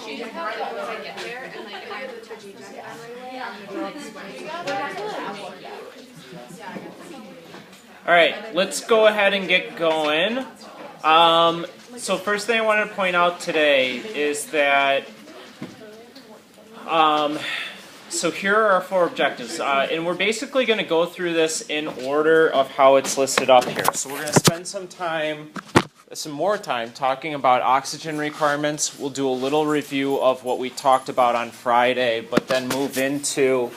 She's right once I get there, and like if I have the turkey jacket on right away, I'm gonna be like, All right, let's go ahead and get going. So first thing I wanted to point out today is that, so here are our 4 objectives, and we're basically going to go through this in order of how it's listed up here. So we're going to spend some more time talking about oxygen requirements. We'll do a little review of what we talked about on Friday, but then move into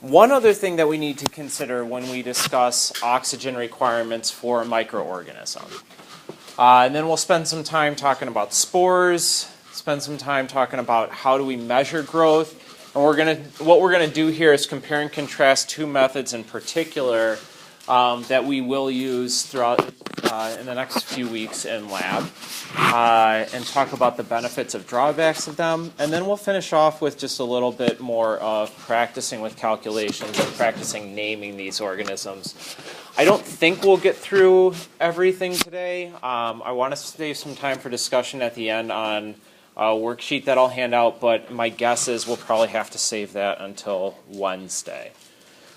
one other thing that we need to consider when we discuss oxygen requirements for a microorganism. And then we'll spend some time talking about spores, spend some time talking about how do we measure growth. And what we're going to do here is compare and contrast 2 methods in particular that we will use throughout in the next few weeks in lab, and talk about the benefits of drawbacks of them. And then we'll finish off with just a little bit more of practicing with calculations and practicing naming these organisms. I don't think we'll get through everything today. I want to save some time for discussion at the end on a worksheet that I'll hand out, but my guess is we'll probably have to save that until Wednesday.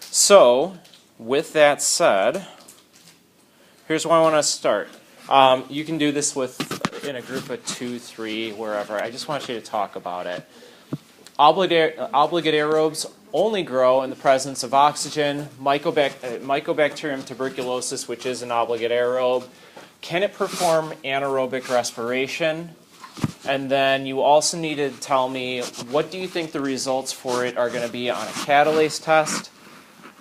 So, with that said, here's where I want to start. You can do this in a group of 2, 3, wherever. I just want you to talk about it. Obligate aerobes only grow in the presence of oxygen. Mycobacterium tuberculosis, which is an obligate aerobe, can it perform anaerobic respiration? And then you also need to tell me, what do you think the results for it are going to be on a catalase test,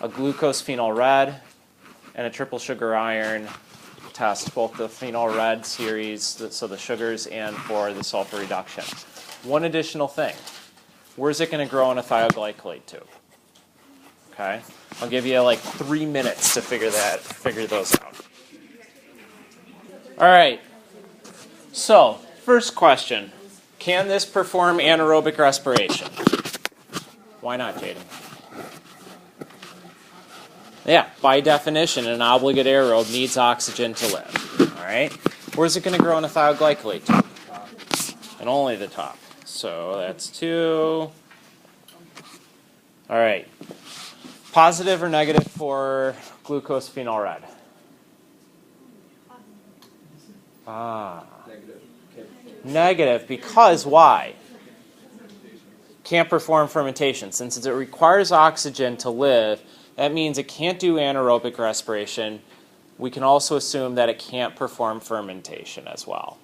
a glucose phenol red, and a triple sugar iron test, both the phenol red series, so the sugars, and for the sulfur reduction. One additional thing, where's it going to grow in a thioglycolate tube? Okay, I'll give you like 3 minutes to figure those out. All right, so first question, can this perform anaerobic respiration? Why not, Jaden? Yeah, by definition, an obligate aerobe needs oxygen to live. All right, where's it going to grow in a thioglycolate tube? And only the top. So that's 2. All right, positive or negative for glucose phenol red? Negative, because why? Can't perform fermentation. Since it requires oxygen to live, that means it can't do anaerobic respiration. We can also assume that it can't perform fermentation as well.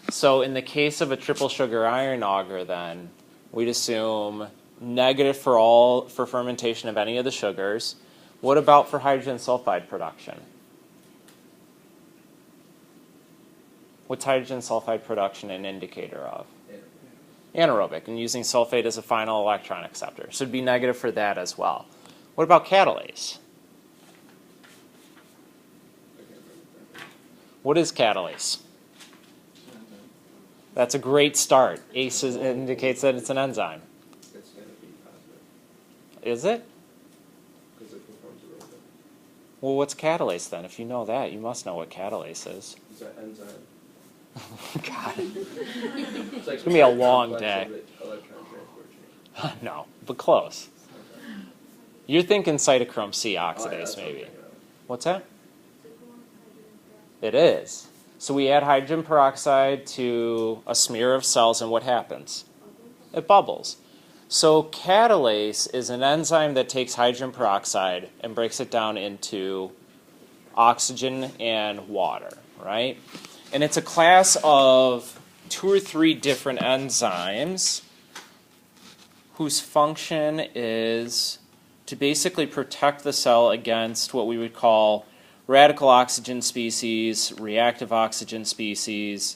So in the case of a triple sugar iron auger, then, we'd assume negative for fermentation of any of the sugars. What about for hydrogen sulfide production? What's hydrogen sulfide production an indicator of? Anaerobic, and using sulfate as a final electron acceptor. So it'd be negative for that as well. What about catalase? What is catalase? That's a great start. ACE indicates that it's an enzyme. It's going to be positive. Is it? Because it performs aerobic. Well, what's catalase then? If you know that, you must know what catalase is. It's an enzyme. God. It's going to be a long day. Electron transport chain. No, but close. You're thinking cytochrome C oxidase, maybe. What's that? It is. So we add hydrogen peroxide to a smear of cells, and what happens? It bubbles. So catalase is an enzyme that takes hydrogen peroxide and breaks it down into oxygen and water, right? And it's a class of 2 or 3 different enzymes whose function is to basically protect the cell against what we would call radical oxygen species, reactive oxygen species.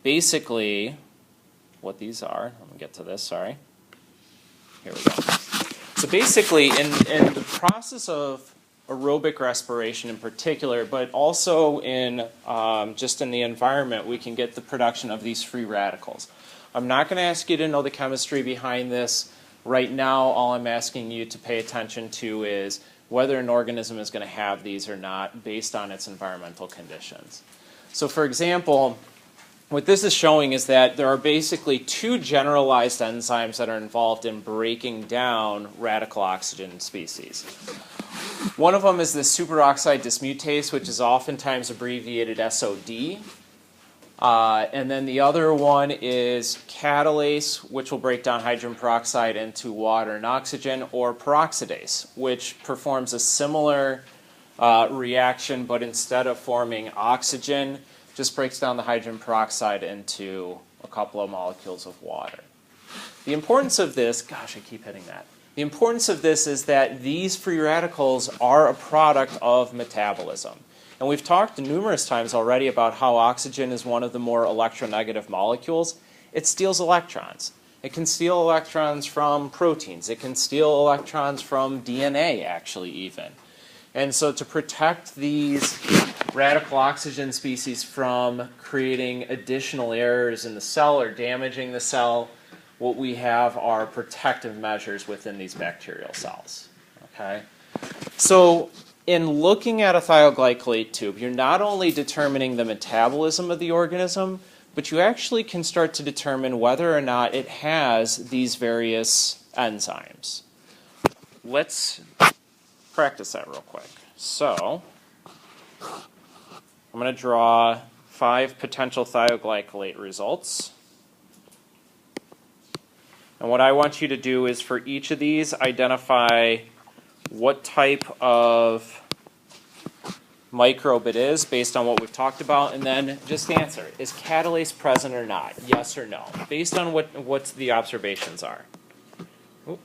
Basically, what these are, let me get to this, sorry. Here we go. So basically, in the process of aerobic respiration in particular, but also in just in the environment, we can get the production of these free radicals. I'm not going to ask you to know the chemistry behind this. Right now, all I'm asking you to pay attention to is whether an organism is going to have these or not based on its environmental conditions. So for example, what this is showing is that there are basically two generalized enzymes that are involved in breaking down radical oxygen species. One of them is the superoxide dismutase, which is oftentimes abbreviated SOD. And then the other one is catalase, which will break down hydrogen peroxide into water and oxygen, or peroxidase, which performs a similar reaction, but instead of forming oxygen, just breaks down the hydrogen peroxide into a couple of molecules of water. The importance of this, gosh, I keep hitting that. The importance of this is that these free radicals are a product of metabolism. And we've talked numerous times already about how oxygen is one of the more electronegative molecules. It steals electrons. It can steal electrons from proteins. It can steal electrons from DNA, actually, even. And so to protect these radical oxygen species from creating additional errors in the cell or damaging the cell, what we have are protective measures within these bacterial cells. Okay? So in looking at a thioglycolate tube, you're not only determining the metabolism of the organism, but you actually can start to determine whether or not it has these various enzymes. Let's practice that real quick. So I'm going to draw 5 potential thioglycolate results. And what I want you to do is for each of these, identify what type of microbe it is based on what we've talked about, and then just answer. Is catalase present or not? Yes or no? Based on what the observations are. Oop.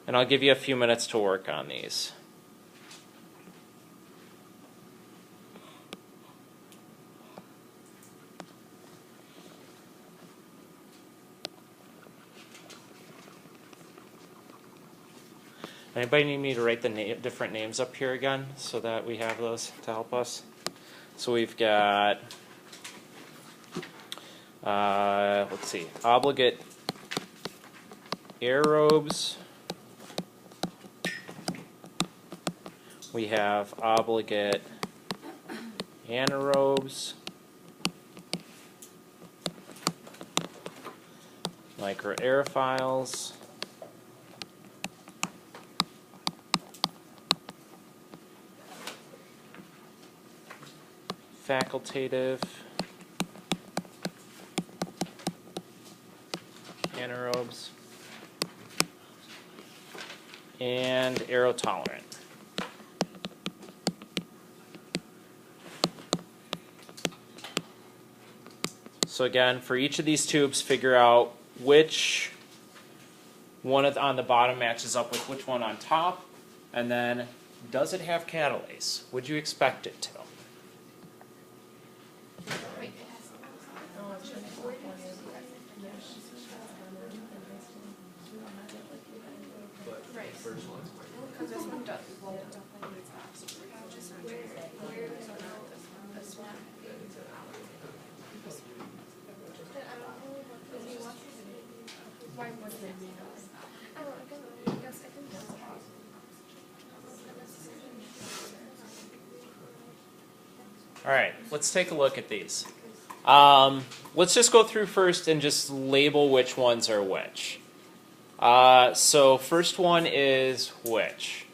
And I'll give you a few minutes to work on these. Anybody need me to write the different names up here again so that we have those to help us? So we've got, let's see, obligate aerobes. We have obligate anaerobes, microaerophiles, facultative anaerobes, and aerotolerant. So again, for each of these tubes, figure out which one on the bottom matches up with which one on top, and then does it have catalase? Would you expect it to? All right, let's take a look at these. Let's just go through first and just label which ones are which. So first one is which?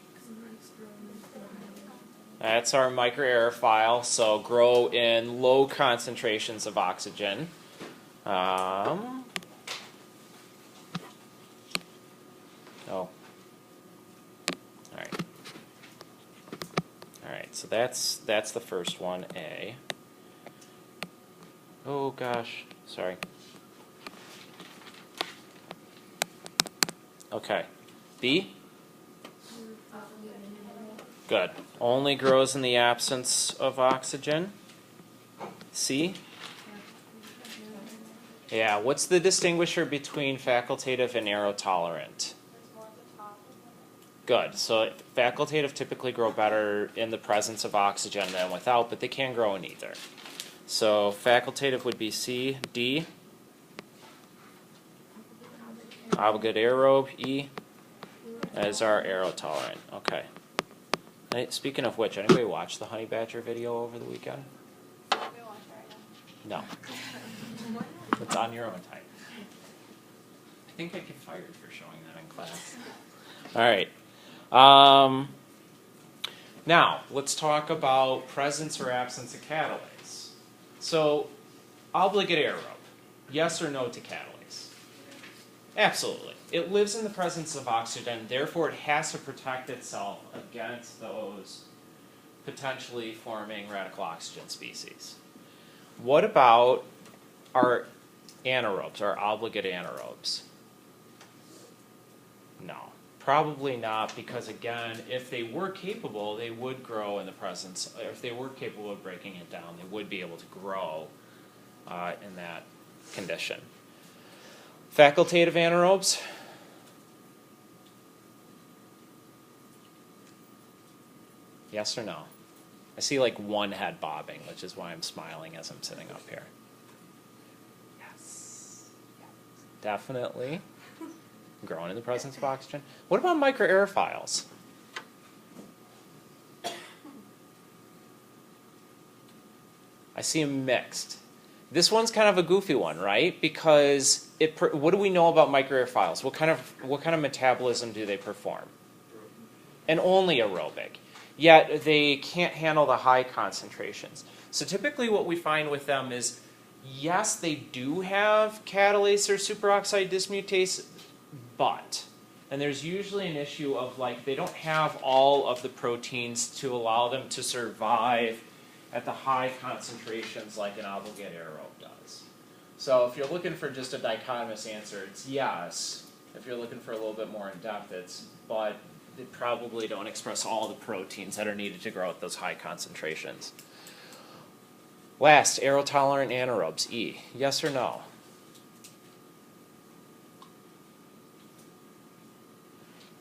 That's our microaerophile, so grow in low concentrations of oxygen. Oh. All right, so that's the first one, A. Oh gosh, sorry. Okay, B. Good. Only grows in the absence of oxygen. C. Yeah, what's the distinguisher between facultative and aerotolerant? Good. So facultative typically grow better in the presence of oxygen than without, but they can grow in either. So facultative would be C. D. Obligate aerobe, E, as our aerotolerant. Okay. Speaking of which, anybody watch the honey badger video over the weekend? No. It's on your own time. I think I get fired for showing that in class. All right. Now, let's talk about presence or absence of catalase. So, obligate aerobe. Yes or no to catalase? Absolutely. It lives in the presence of oxygen, therefore it has to protect itself against those potentially forming radical oxygen species. What about our anaerobes, our obligate anaerobes? No, probably not, because again, if they were capable, they would grow in the presence, if they were capable of breaking it down, they would be able to grow in that condition. Facultative anaerobes? Yes or no? I see like one head bobbing, which is why I'm smiling as I'm sitting up here. Yes. Definitely. Growing in the presence of oxygen. What about microaerophiles? I see them mixed. This one's kind of a goofy one, right? Because what do we know about microaerophiles? What kind of metabolism do they perform? And only aerobic. Yet they can't handle the high concentrations. So typically what we find with them is, yes, they do have catalase or superoxide dismutase, but, and there's usually an issue of like they don't have all of the proteins to allow them to survive at the high concentrations like an obligate aerobe does. So if you're looking for just a dichotomous answer, it's yes. If you're looking for a little bit more in depth, it's but. They probably don't express all the proteins that are needed to grow at those high concentrations. Last, aerotolerant anaerobes, E. Yes or no?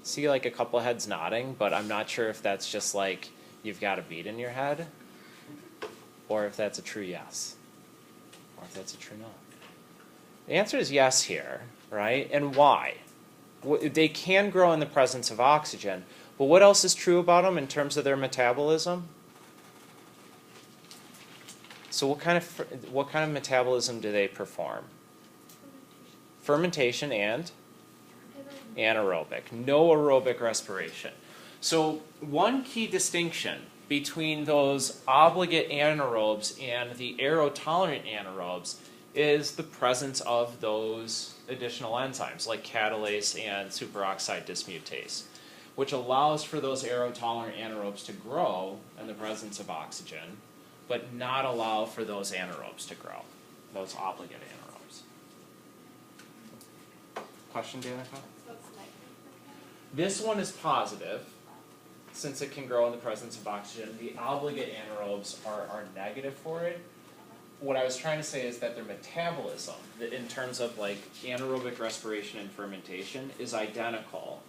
See like a couple heads nodding, but I'm not sure if that's just like you've got a beat in your head, or if that's a true yes, or if that's a true no. The answer is yes here, right? And why? They can grow in the presence of oxygen, but what else is true about them in terms of their metabolism? So what kind of metabolism do they perform? Fermentation and anaerobic. No aerobic respiration. So one key distinction between those obligate anaerobes and the aerotolerant anaerobes is the presence of those additional enzymes like catalase and superoxide dismutase, which allows for those aerotolerant anaerobes to grow in the presence of oxygen, but not allow for those anaerobes to grow, those obligate anaerobes. Question, Danica? This one is positive, since it can grow in the presence of oxygen. The obligate anaerobes are negative for it. What I was trying to say is that their metabolism, in terms of like anaerobic respiration and fermentation, is identical,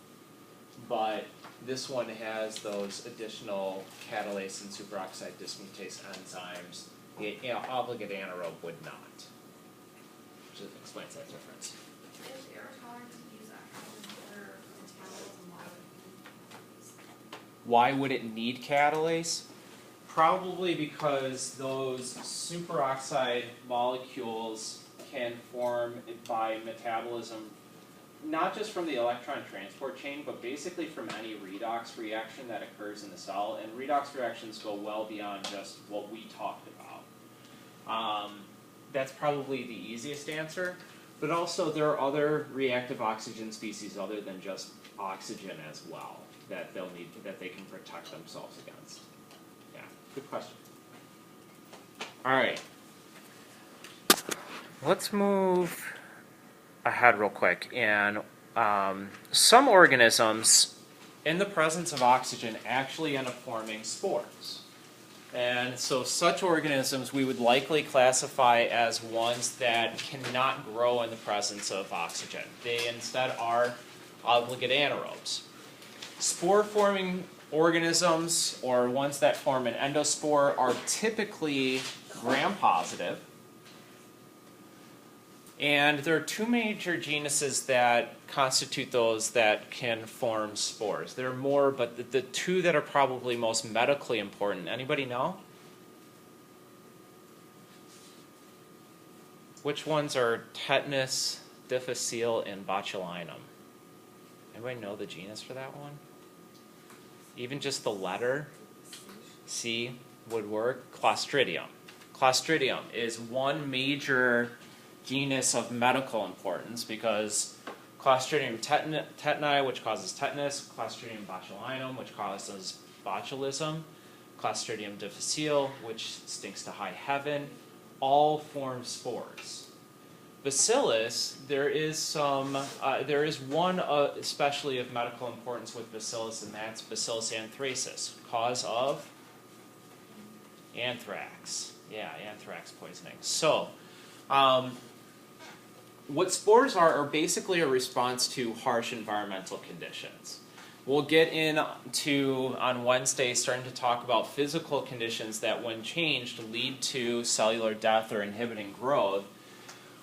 but this one has those additional catalase and superoxide dismutase enzymes. The obligate anaerobe would not, which explains that difference. If aerotolerant use that for metabolism, Why would it need catalase? Probably because those superoxide molecules can form by metabolism, not just from the electron transport chain, but basically from any redox reaction that occurs in the cell. And redox reactions go well beyond just what we talked about. That's probably the easiest answer. But also there are other reactive oxygen species other than just oxygen as well that they'll need, that they can protect themselves against. Yeah, good question. All right. Let's move ahead real quick. And some organisms, in the presence of oxygen, actually end up forming spores. And so such organisms we would likely classify as ones that cannot grow in the presence of oxygen. They instead are obligate anaerobes. Spore-forming organisms, or ones that form an endospore, are typically gram-positive. And there are two major genuses that constitute those that can form spores. There are more, but the two that are probably most medically important. Anybody know? Which ones are tetanus, difficile, and botulinum? Anybody know the genus for that one? Even just the letter C would work. Clostridium. Clostridium is one major genus of medical importance because Clostridium tetani, which causes tetanus, Clostridium botulinum, which causes botulism, Clostridium difficile, which stinks to high heaven, all form spores. Bacillus, there is one especially of medical importance with bacillus, and that's Bacillus anthracis, cause of anthrax. Yeah, anthrax poisoning. So, what spores are basically a response to harsh environmental conditions. We'll get into, on Wednesday, starting to talk about physical conditions that, when changed, lead to cellular death or inhibiting growth.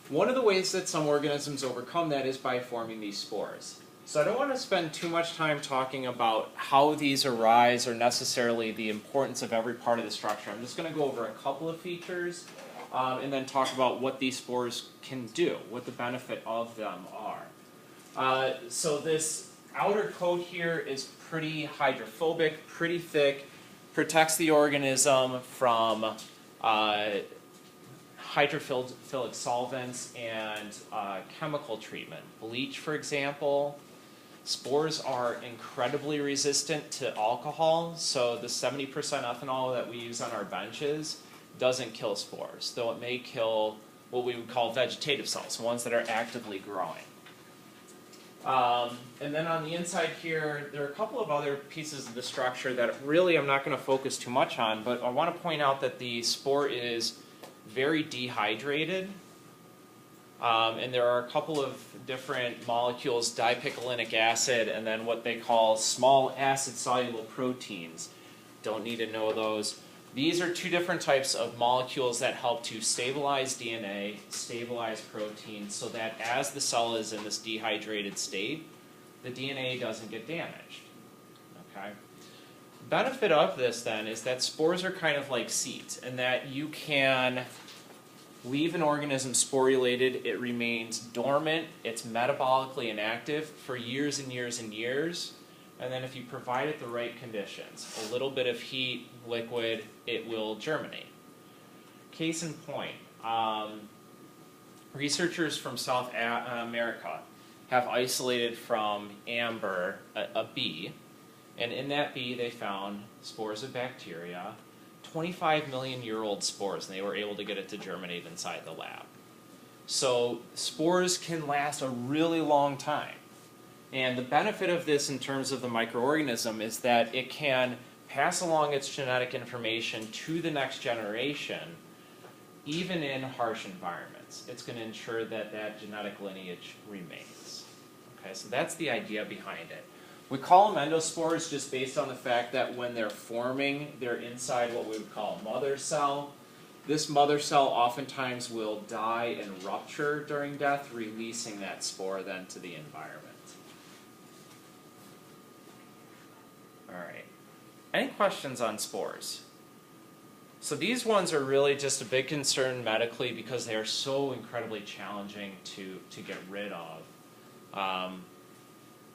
One of the ways that some organisms overcome that is by forming these spores. So I don't want to spend too much time talking about how these arise or necessarily the importance of every part of the structure. I'm just going to go over a couple of features and then talk about what these spores can do, what the benefit of them are. So this outer coat here is pretty hydrophobic, pretty thick, protects the organism from hydrophilic solvents and chemical treatment. Bleach, for example. Spores are incredibly resistant to alcohol, so the 70% ethanol that we use on our benches doesn't kill spores, though it may kill what we would call vegetative cells, ones that are actively growing. And then on the inside here, there are a couple of other pieces of the structure that really I'm not going to focus too much on, but I want to point out that the spore is very dehydrated. And there are a couple of different molecules, dipicolinic acid, and then what they call small acid-soluble proteins. Don't need to know those. These are two different types of molecules that help to stabilize DNA, stabilize proteins, so that as the cell is in this dehydrated state, the DNA doesn't get damaged. Okay? Benefit of this, then, is that spores are kind of like seeds, and that you can leave an organism sporulated, it remains dormant, it's metabolically inactive for years and years and years, and then if you provide it the right conditions, a little bit of heat, liquid, it will germinate. Case in point, researchers from South America have isolated from amber a bee, and in that bee they found spores of bacteria, 25-million-year-old spores, and they were able to get it to germinate inside the lab. So spores can last a really long time. And the benefit of this in terms of the microorganism is that it can pass along its genetic information to the next generation, even in harsh environments. It's going to ensure that that genetic lineage remains. Okay, so that's the idea behind it. We call them endospores just based on the fact that when they're forming, they're inside what we would call a mother cell. This mother cell oftentimes will die and rupture during death, releasing that spore then to the environment. All right. Any questions on spores? So these ones are really just a big concern medically because they are so incredibly challenging to get rid of.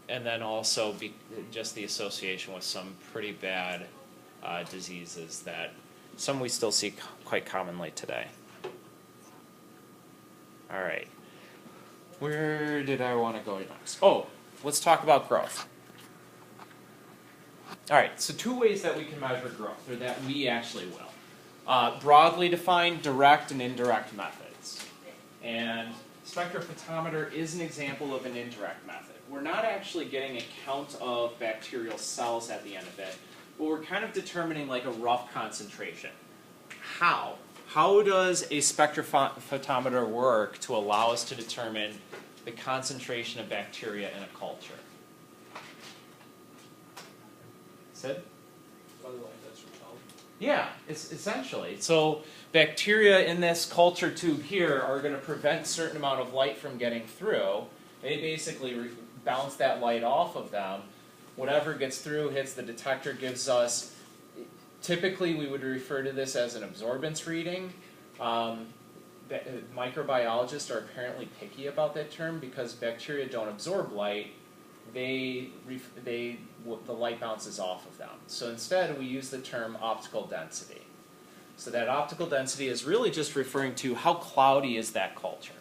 And then also just the association with some pretty bad diseases that some we still see quite commonly today. All right. Where did I want to go next? Oh, let's talk about growth. All right, so two ways that we can measure growth, or that we actually will. Broadly defined, direct and indirect methods. And spectrophotometer is an example of an indirect method. We're not actually getting a count of bacterial cells at the end of it, but we're kind of determining like a rough concentration. How? How does a spectrophotometer work to allow us to determine the concentration of bacteria in a culture? Sid? By the way, that's your tone. Yeah, it's essentially. So bacteria in this culture tube here are going to prevent a certain amount of light from getting through. They basically bounce that light off of them. Whatever gets through hits the detector, gives us, typically we would refer to this as an absorbance reading. Microbiologists are apparently picky about that term because bacteria don't absorb light. The light bounces off of them. So instead we use the term optical density. So that optical density is really just referring to how cloudy is that culture.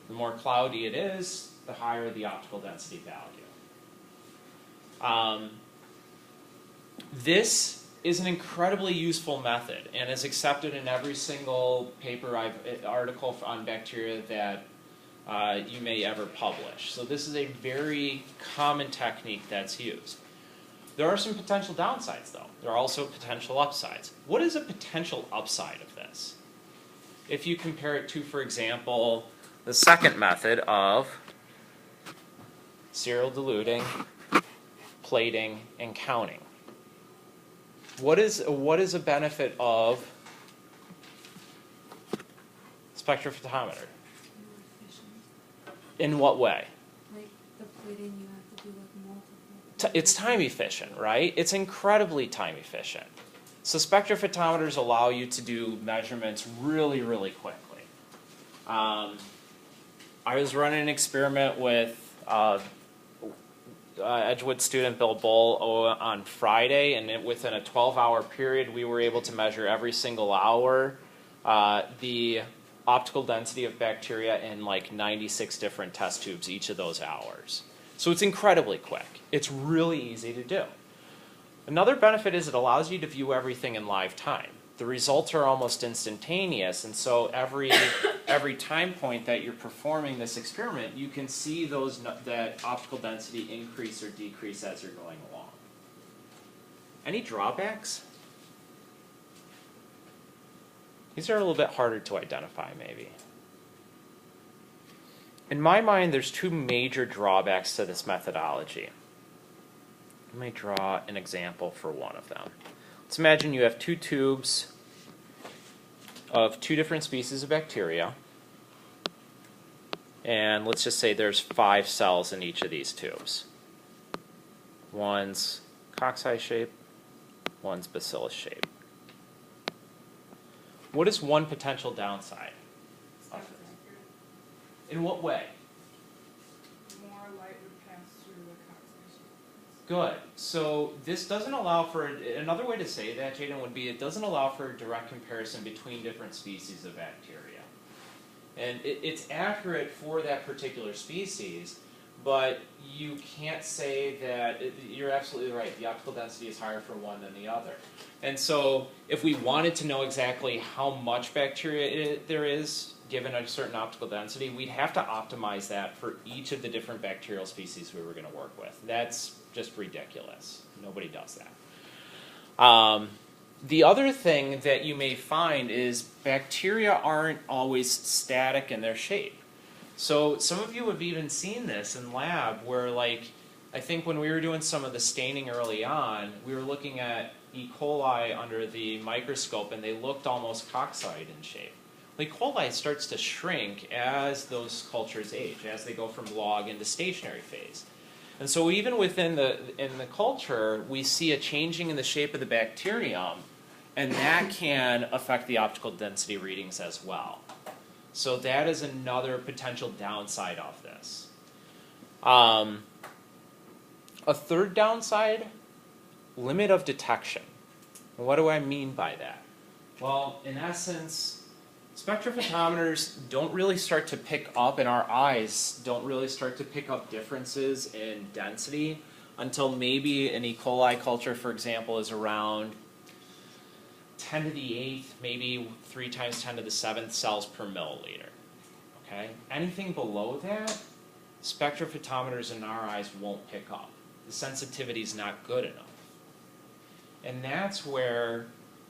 The more cloudy it is, the higher the optical density value. This is an incredibly useful method and is accepted in every single article on bacteria that you may ever publish. So this is a very common technique that's used. There are some potential downsides though. There are also potential upsides. What is a potential upside of this? If you compare it to, for example, the second method of serial diluting, plating, and counting. What is a benefit of spectrophotometer? In what way? Like the plating, you have to do like multiple. It's time efficient, right? It's incredibly time efficient. So spectrophotometers allow you to do measurements really, really quickly. I was running an experiment with Edgewood student Bill Bull on Friday, and within a 12-hour period, we were able to measure every single hour the optical density of bacteria in like 96 different test tubes each of those hours. So it's incredibly quick. It's really easy to do. Another benefit is it allows you to view everything in live time. The results are almost instantaneous, and so every time point that you're performing this experiment, you can see that optical density increase or decrease as you're going along. Any drawbacks? These are a little bit harder to identify, maybe. In my mind, there's two major drawbacks to this methodology. Let me draw an example for one of them. Let's imagine you have two tubes of two different species of bacteria. And let's just say there's 5 cells in each of these tubes. One's cocci shape, one's bacillus shape. What is one potential downside? In what way? More light would pass through the cocci. Good. So this doesn't allow for, another way to say that, Jaden, would be it doesn't allow for a direct comparison between different species of bacteria. And it's accurate for that particular species, but you can't say that, you're absolutely right, the optical density is higher for one than the other. And so if we wanted to know exactly how much bacteria there is, given a certain optical density, we'd have to optimize that for each of the different bacterial species we were going to work with. That's just ridiculous. Nobody does that. The other thing that you may find is bacteria aren't always static in their shape. So some of you have even seen this in lab where, like, I think when we were doing some of the staining early on, we were looking at E. coli under the microscope and they looked almost coccoid in shape. E. coli starts to shrink as those cultures age, as they go from log into stationary phase. And so even in the culture, we see a changing in the shape of the bacterium, and that can affect the optical density readings as well. So that is another potential downside of this. A third downside, limit of detection. And what do I mean by that? Well, in essence, spectrophotometers don't really start to pick up, and our eyes don't really start to pick up differences in density until maybe an E. coli culture, for example, is around 10 to the 8th, maybe 3 times 10 to the 7th cells per milliliter. Okay? Anything below that, spectrophotometers in our eyes won't pick up. The sensitivity is not good enough. And that's where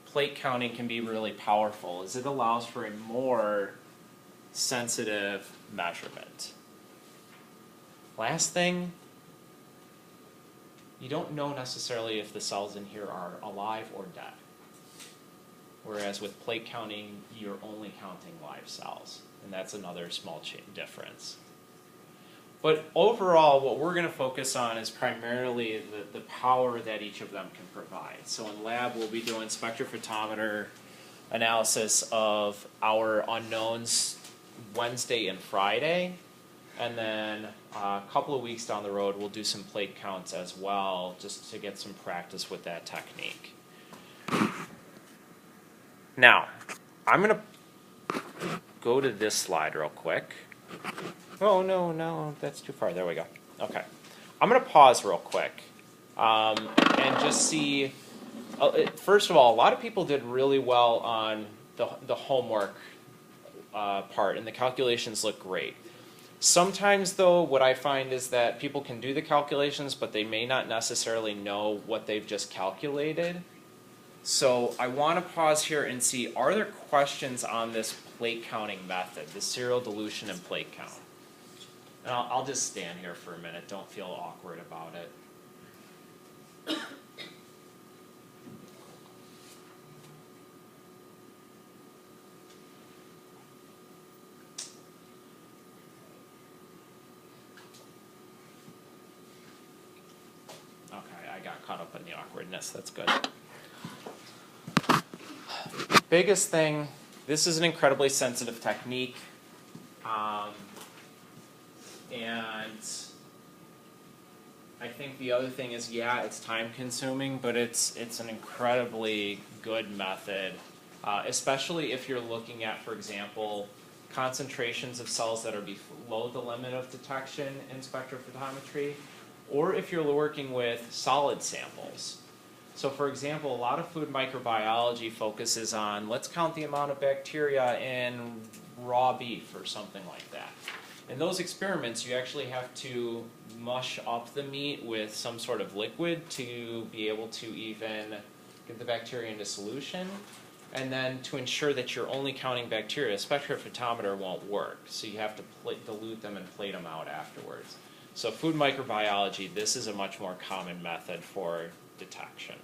plate counting can be really powerful, is it allows for a more sensitive measurement. Last thing, you don't know necessarily if the cells in here are alive or dead. whereas with plate counting, you're only counting live cells, and that's another small difference. But overall, what we're going to focus on is primarily the power that each of them can provide. So in lab, we'll be doing spectrophotometer analysis of our unknowns Wednesday and Friday. And then a couple of weeks down the road, we'll do some plate counts as well, just to get some practice with that technique. Now, I'm going to go to this slide real quick. Oh, no, that's too far. There we go. Okay. I'm going to pause real quick and just see. First of all, a lot of people did really well on the homework part, and the calculations look great. Sometimes, though, what I find is that people can do the calculations, but they may not necessarily know what they've just calculated. So I want to pause here and see, are there questions on this plate counting method, the serial dilution and plate count? And I'll just stand here for a minute. Don't feel awkward about it. Okay, I got caught up in the awkwardness. That's good. Biggest thing, this is an incredibly sensitive technique. And I think the other thing is, yeah, it's time consuming, but it's an incredibly good method, especially if you're looking at, for example, concentrations of cells that are below the limit of detection in spectrophotometry, or if you're working with solid samples. So for example, a lot of food microbiology focuses on, let's count the amount of bacteria in raw beef or something like that. In those experiments, you actually have to mush up the meat with some sort of liquid to be able to even get the bacteria into solution. And then to ensure that you're only counting bacteria, a spectrophotometer won't work. So you have to dilute them and plate them out afterwards. So food microbiology, this is a much more common method for detection.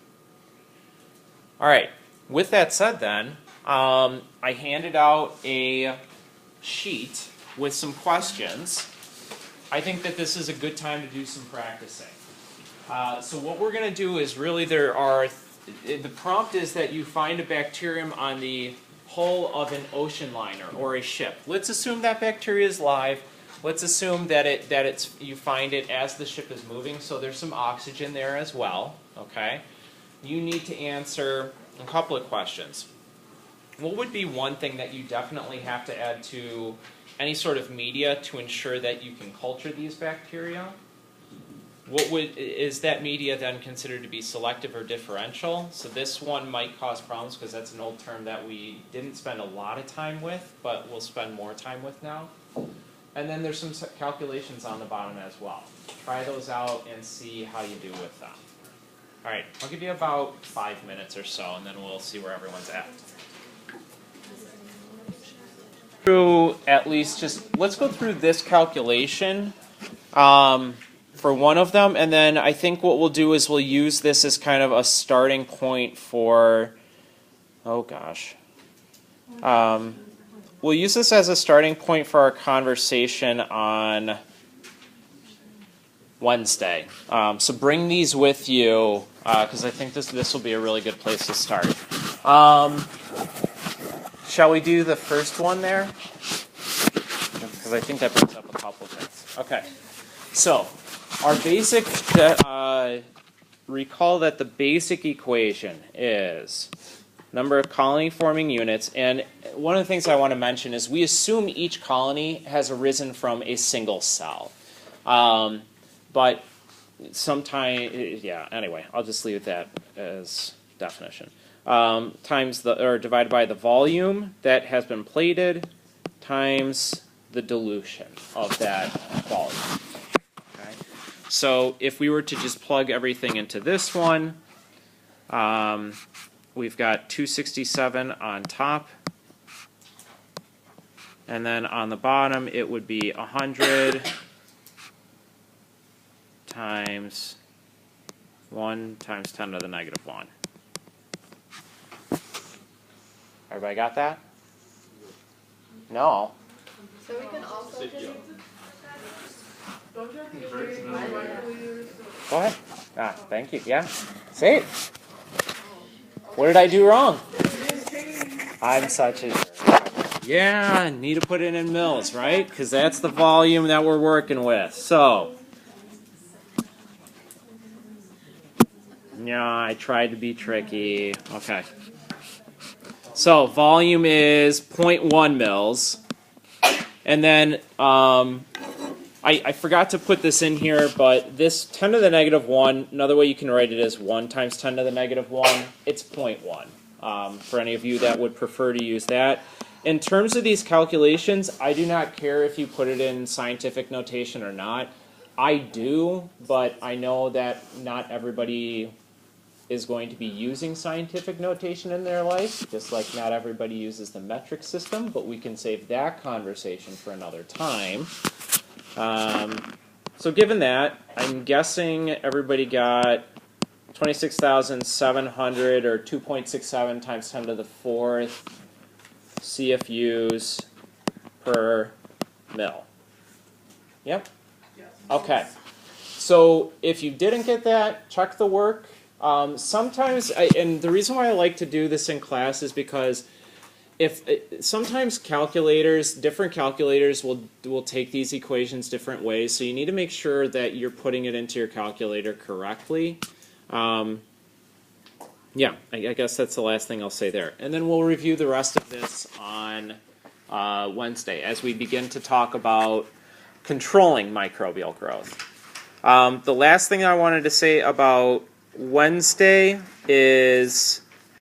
All right, with that said then, I handed out a sheet with some questions. I think that this is a good time to do some practicing. So what we're going to do is really the prompt is that you find a bacterium on the hull of an ocean liner or a ship. Let's assume that bacteria is live. Let's assume that you find it as the ship is moving, so there's some oxygen there as well. Okay, you need to answer a couple of questions. What would be one thing that you definitely have to add to any sort of media to ensure that you can culture these bacteria? Is that media then considered to be selective or differential? So this one might cause problems because that's an old term that we didn't spend a lot of time with, but we'll spend more time with now. And then there's some calculations on the bottom as well. Try those out and see how you do with them. All right, I'll give you about 5 minutes or so, and then we'll see where everyone's at. At least let's go through this calculation for one of them, and then I think what we'll do is we'll use this as kind of a starting point for, we'll use this as a starting point for our conversation on Wednesday. So bring these with you, because I think this will be a really good place to start. Shall we do the first one there? Because I think that brings up a couple of things. Okay, so our basic, recall that the basic equation is number of colony-forming units, and one of the things I want to mention is we assume each colony has arisen from a single cell. But sometimes, yeah, anyway, I'll just leave that as definition. Divided by the volume that has been plated times the dilution of that volume. Okay? So if we were to just plug everything into this one, we've got 267 on top, and then on the bottom it would be 100 times 1 times 10 to the negative 1. Everybody got that? No. So we can also just. Don't you have to get ready to microwave? Go ahead. Ah, thank you. Yeah. Say it. What did I do wrong? I'm such a... Yeah, need to put it in mils, right? Because that's the volume that we're working with. So... Yeah, I tried to be tricky. Okay. So, volume is 0.1 mils. And then... I forgot to put this in here, but this 10 to the negative 1, another way you can write it is 1 times 10 to the negative 1. It's 0.1, for any of you that would prefer to use that. In terms of these calculations, I do not care if you put it in scientific notation or not. I do, but I know that not everybody is going to be using scientific notation in their life, just like not everybody uses the metric system, but we can save that conversation for another time. So given that, I'm guessing everybody got 26,700 or 2.67 times 10 to the 4th CFUs per mil. Yep? Okay. So if you didn't get that, check the work. Sometimes, and the reason why I like to do this in class is because sometimes different calculators will take these equations different ways, so you need to make sure that you're putting it into your calculator correctly. Yeah, I guess that's the last thing I'll say there. And then we'll review the rest of this on Wednesday as we begin to talk about controlling microbial growth. The last thing I wanted to say about Wednesday is